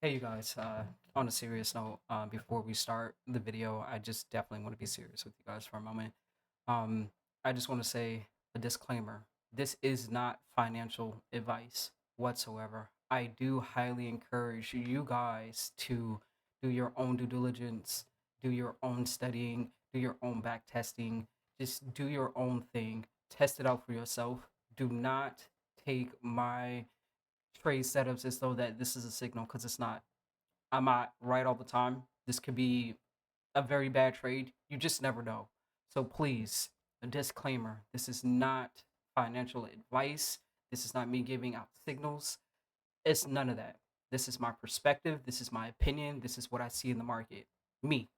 Hey, you guys, on a serious note, before we start the video, I just definitely want to be serious with you guys for a moment. Um, I just want to say a disclaimer. This is not financial advice whatsoever. I do highly encourage you guys to do your own due diligence, do your own studying, do your own back testing, just do your own thing, test it out for yourself. Do not take my trade setups as though that this is a signal, because it's not. I'm not right all the time. This could be a very bad trade. You just never know. So please, a disclaimer, this is not financial advice. This is not me giving out signals. It's none of that. This is my perspective. This is my opinion. This is what I see in the market. Me,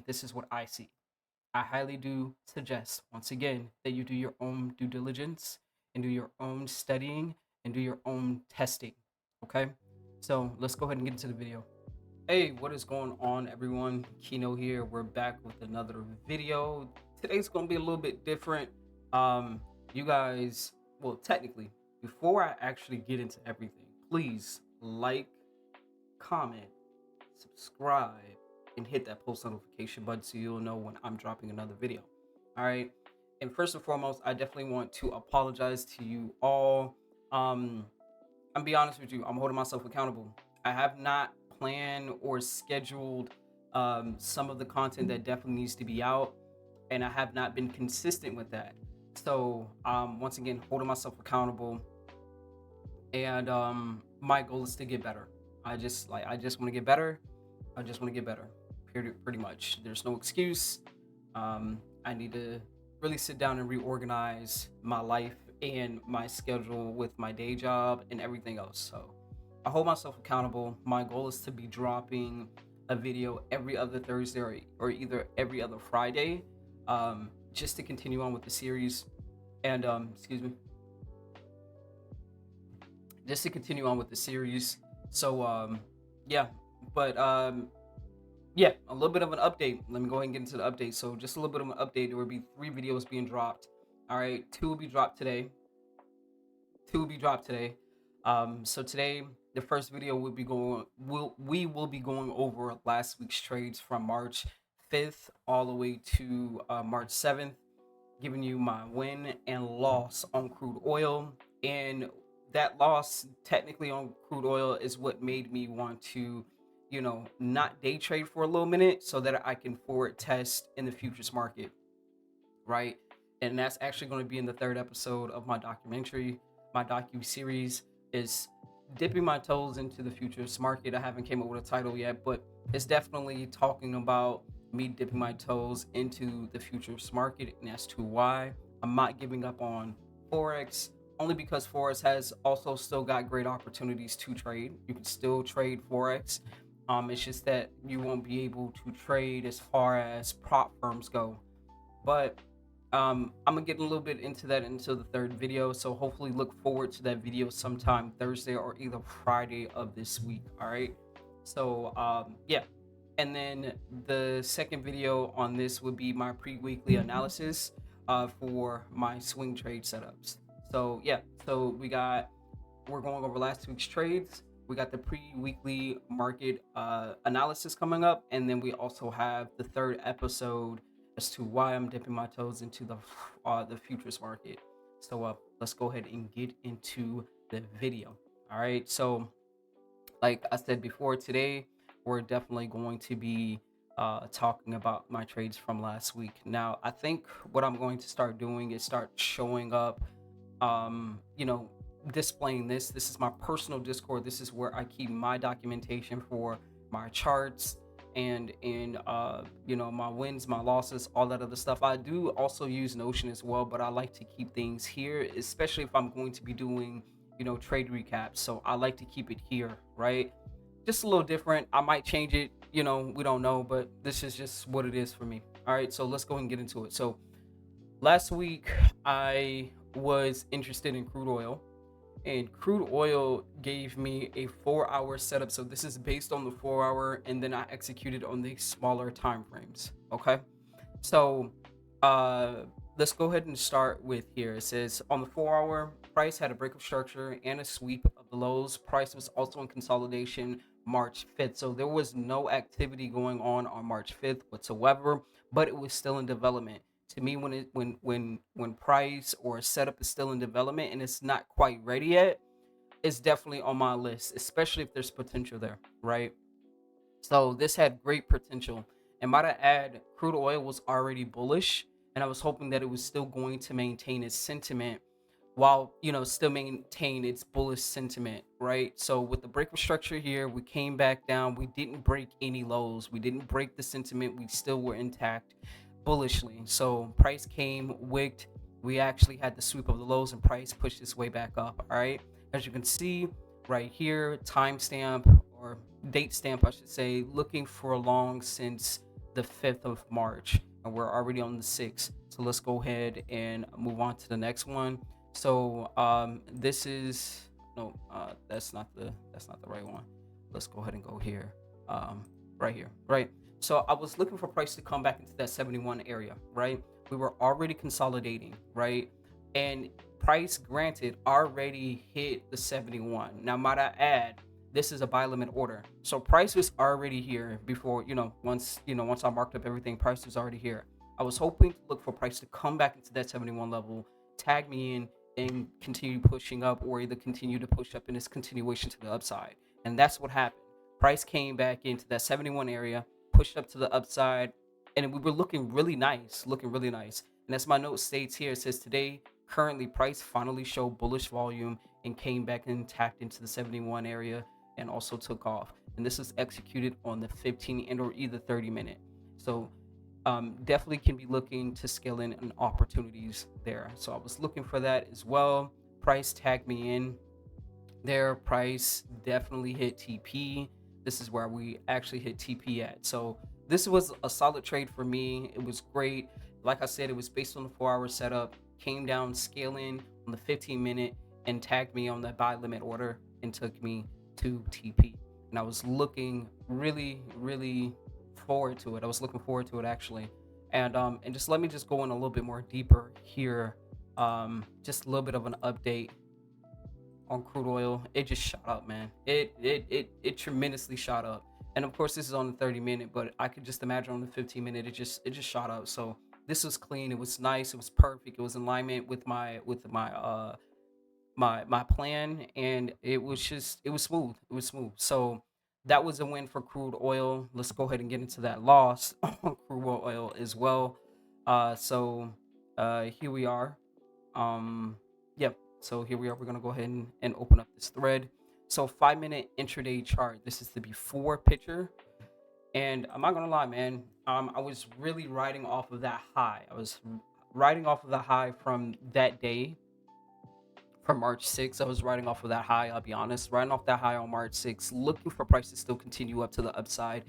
this is what I see. I highly do suggest, once again, that you do your own due diligence and do your own studying and do your own testing. Okay? So let's go ahead and get into the video. Hey, what is going on, everyone? Kino here. We're back with another video. Today's going to be a little bit different. You guys, well, technically, before I actually get into everything, please like, comment, subscribe, and hit that post notification button so you'll know when I'm dropping another video. All right. And first and foremost, I definitely want to apologize to you all. I'm be honest with you, I'm holding myself accountable. I have not planned or scheduled some of the content that definitely needs to be out, and I have not been consistent with that. So once again, holding myself accountable, and my goal is to get better. I just want to get better. I just want to get better. Pretty much. There's no excuse. I need to really sit down and reorganize my life and my schedule with my day job and everything else. So I hold myself accountable. My goal is to be dropping a video every other Thursday or either every other Friday, just to continue on with the series. And excuse me, just to continue on with the series. So yeah, but yeah, a little bit of an update. Let me go ahead and get into the update. So just a little bit of an update. There will be 3 videos being dropped. All right, two will be dropped today. Two will be dropped today. So today the first video will be going. We will be going over last week's trades from March 5th all the way to March 7th, giving you my win and loss on crude oil. And that loss technically on crude oil is what made me want to, not day trade for a little minute so that I can forward test in the futures market, right? And that's actually going to be in the third episode of my documentary. My docu-series is dipping my toes into the futures market. I haven't came up with a title yet, but it's definitely talking about me dipping my toes into the futures market, and as to why I'm not giving up on forex, only because forex has also still got great opportunities to trade. You can still trade forex. It's just that you won't be able to trade as far as prop firms go. But I'm gonna get a little bit into that into the third video, so hopefully look forward to that video sometime Thursday or either Friday of this week. All right. So yeah, and then the second video on this would be my pre-weekly analysis for my swing trade setups. So yeah, so we're going over last week's trades. We got the pre-weekly market analysis coming up, and then we also have the third episode as to why I'm dipping my toes into the futures market. So let's go ahead and get into the video. All right. So like I said before, today we're definitely going to be talking about my trades from last week. Now, I think what I'm going to start doing is start showing up, you know, displaying this. This is my personal Discord. This is where I keep my documentation for my charts and in my wins, my losses, all that other stuff. I do also use Notion as well, but I like to keep things here, especially if I'm going to be doing trade recaps. So I like to keep it here, right? Just a little different. I might change it, we don't know, but this is just what it is for me. All right, so let's go and get into it. So last week I was interested in crude oil, and crude oil gave me a 4-hour setup. So this is based on the 4-hour, and then I executed on the smaller time frames. Okay, so uh let's go ahead and start with here. It says on the 4-hour, Price had a break of structure and a sweep of the lows. Price was also in consolidation March 5th. So there was no activity going on March 5th whatsoever, but it was still in development. To me, when price or a setup is still in development and it's not quite ready yet, it's definitely on my list, especially if there's potential there, right? So this had great potential. And might I add, crude oil was already bullish, and I was hoping that it was still going to maintain its sentiment while still maintain its bullish sentiment, right? So with the break of structure here, we came back down. We didn't break any lows. We didn't break the sentiment. We still were intact bullishly. So price came, wicked. We actually had the sweep of the lows, and price pushed its way back up. All right, as you can see right here, timestamp or date stamp, I should say, looking for long since the 5th of March, and we're already on the 6th. So let's go ahead and move on to the next one. So this is no, that's not the right one. Let's go ahead and go here, right here, right. So I was looking for price to come back into that 71 area, right? We were already consolidating, right? And price, granted, already hit the 71. Now, might I add, this is a buy limit order, so price was already here before. Once I marked up everything, price was already here. I was hoping to look for price to come back into that 71 level, tag me in, and continue pushing up, or either continue to push up in this continuation to the upside. And that's what happened. Price came back into that 71 area, pushed up to the upside, and we were looking really nice. And as my note states here, it says today, currently price finally showed bullish volume and came back and tapped into the 71 area and also took off. And this is executed on the 15 and or either 30 minute. So definitely can be looking to scale in on opportunities there. So I was looking for that as well. Price tagged me in there. Price definitely hit TP. This is where we actually hit TP at. So this was a solid trade for me. It was great. Like I said, it was based on the 4-hour setup. Came down, scaling on the 15 minute, and tagged me on that buy limit order and took me to TP. And I was looking really, really forward to it. I was looking forward to it actually. And just let me just go in a little bit more deeper here. Just a little bit of an update on crude oil. It just shot up, man. It tremendously shot up. And of course, this is on the 30 minute, but I could just imagine on the 15 minute, it just shot up. So this was clean. It was nice. It was perfect. It was in alignment with my plan, and it was smooth. It was smooth. So that was a win for crude oil. Let's go ahead and get into that loss on crude oil as well. Here we are. Yep. So here we are. We're gonna go ahead and open up this thread. So 5 minute intraday chart. This is the before picture, and I'm not gonna lie, man. I was really riding off of that high. I was riding off of the high from that day, from March 6th. I was riding off of that high. I'll be honest, riding off that high on March 6th, looking for price to still continue up to the upside.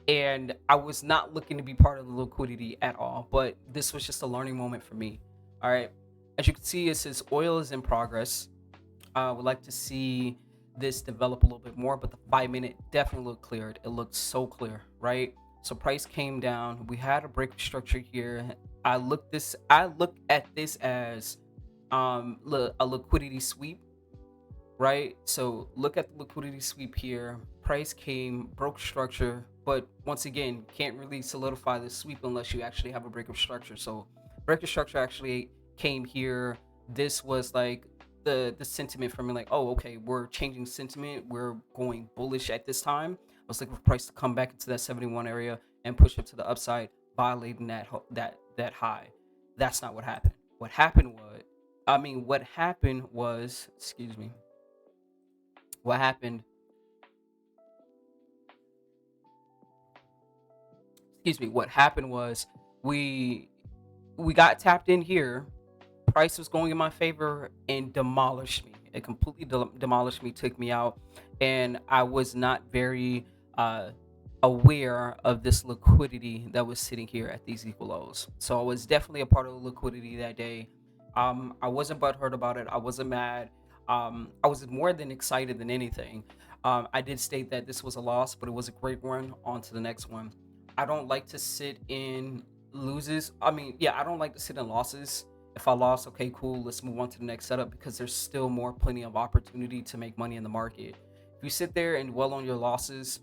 And I was not looking to be part of the liquidity at all, but this was just a learning moment for me. All right. As you can see, it says oil is in progress. I would like to see this develop a little bit more, but the 5 minute definitely looked cleared. It looked so clear, right? So price came down. We had a break of structure here. I look at this as a liquidity sweep, right? So look at the liquidity sweep here. Price came, broke structure, but once again, can't really solidify the sweep unless you actually have a break of structure. So break of structure actually came here. This was like the sentiment for me, like, oh, okay, we're changing sentiment. We're going bullish at this time. I was looking for price to come back into that 71 area and push up to the upside, violating that high. That's not what happened. What happened was, excuse me. What happened? Excuse me. What happened was we we got tapped in here. Price was going in my favor and demolished me. It completely demolished me, took me out, and I was not very aware of this liquidity that was sitting here at these equal lows. So I was definitely a part of the liquidity that day. I wasn't butthurt about it. I wasn't mad. I was more than excited than anything. I did state that this was a loss, but it was a great one. On to the next one. I don't like to sit in loses. I mean, yeah, I don't like to sit in losses If I lost, okay, cool, let's move on to the next setup, because there's still plenty of opportunity to make money in the market. If you sit there and dwell on your losses,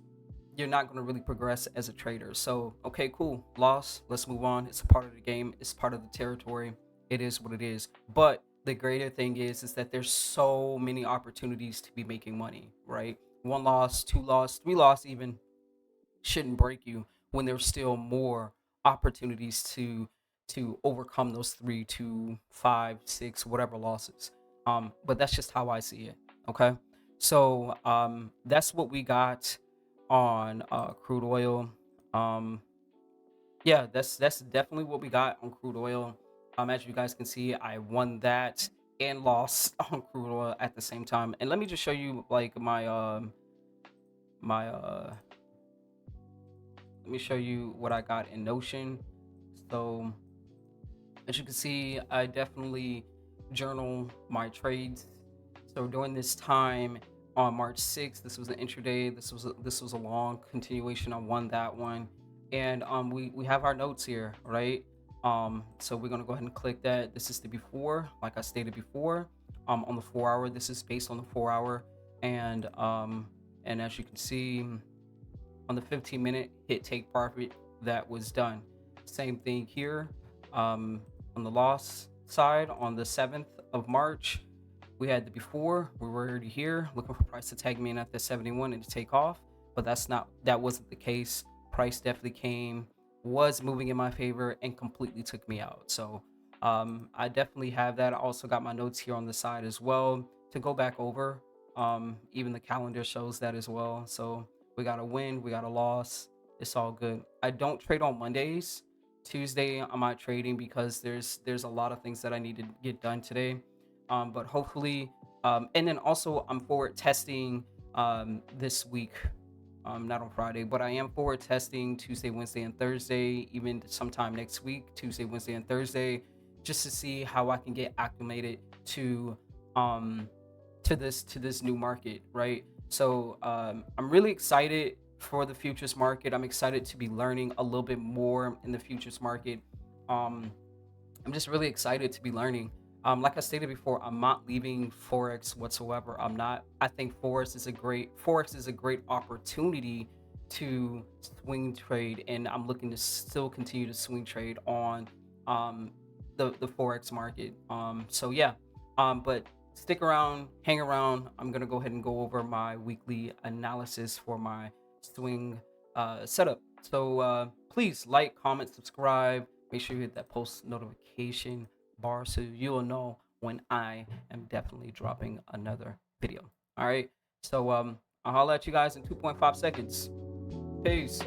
you're not going to really progress as a trader. So, okay, cool, loss, let's move on. It's a part of the game, it's part of the territory. It is what it is. But the greater thing is that there's so many opportunities to be making money, right? One loss, two loss, three loss even shouldn't break you, when there's still more opportunities to overcome those 3 to 5 6 whatever losses. But that's just how I see it. Okay, so that's what we got on crude oil. um yeah, that's definitely what we got on crude oil. As you guys can see, I won that and lost on crude oil at the same time. And let me just show you like my let me show you what I got in Notion. So as you can see, I definitely journal my trades. So during this time on March 6th, this was an intraday. This was a long continuation. I won that one, and we have our notes here, right? So we're gonna go ahead and click that. This is the before, like I stated before. On the 4 hour, this is based on the 4 hour, and as you can see, on the 15-minute hit take profit, that was done. Same thing here. On the loss side, on the 7th of March, we had the before. We were already here looking for price to tag me in at the 71 and to take off, but that wasn't the case. Price definitely was moving in my favor and completely took me out. So I definitely have that. I also got my notes here on the side as well to go back over. Even the calendar shows that as well. So we got a win, we got a loss. It's all good. I don't trade on Mondays. Tuesday I'm not trading because there's a lot of things that I need to get done today. But hopefully, and then also I'm forward testing this week. Not on Friday, but I am forward testing Tuesday, Wednesday, and Thursday, even sometime next week, Tuesday, Wednesday, and Thursday, just to see how I can get acclimated to um this new market, right? So I'm really excited for the futures market. I'm excited to be learning a little bit more in the futures market. Um, I'm just really excited to be learning. Like I stated before, I'm not leaving Forex whatsoever. I'm not. I think Forex is a great opportunity to swing trade, and I'm looking to still continue to swing trade on um, the Forex market. So yeah, but stick around, hang around. I'm gonna go ahead and go over my weekly analysis for my swing setup. So please like, comment, subscribe. Make sure you hit that post notification bar so you'll know when I am definitely dropping another video. All right. So I'll holler at you guys in 2.5 seconds. Peace.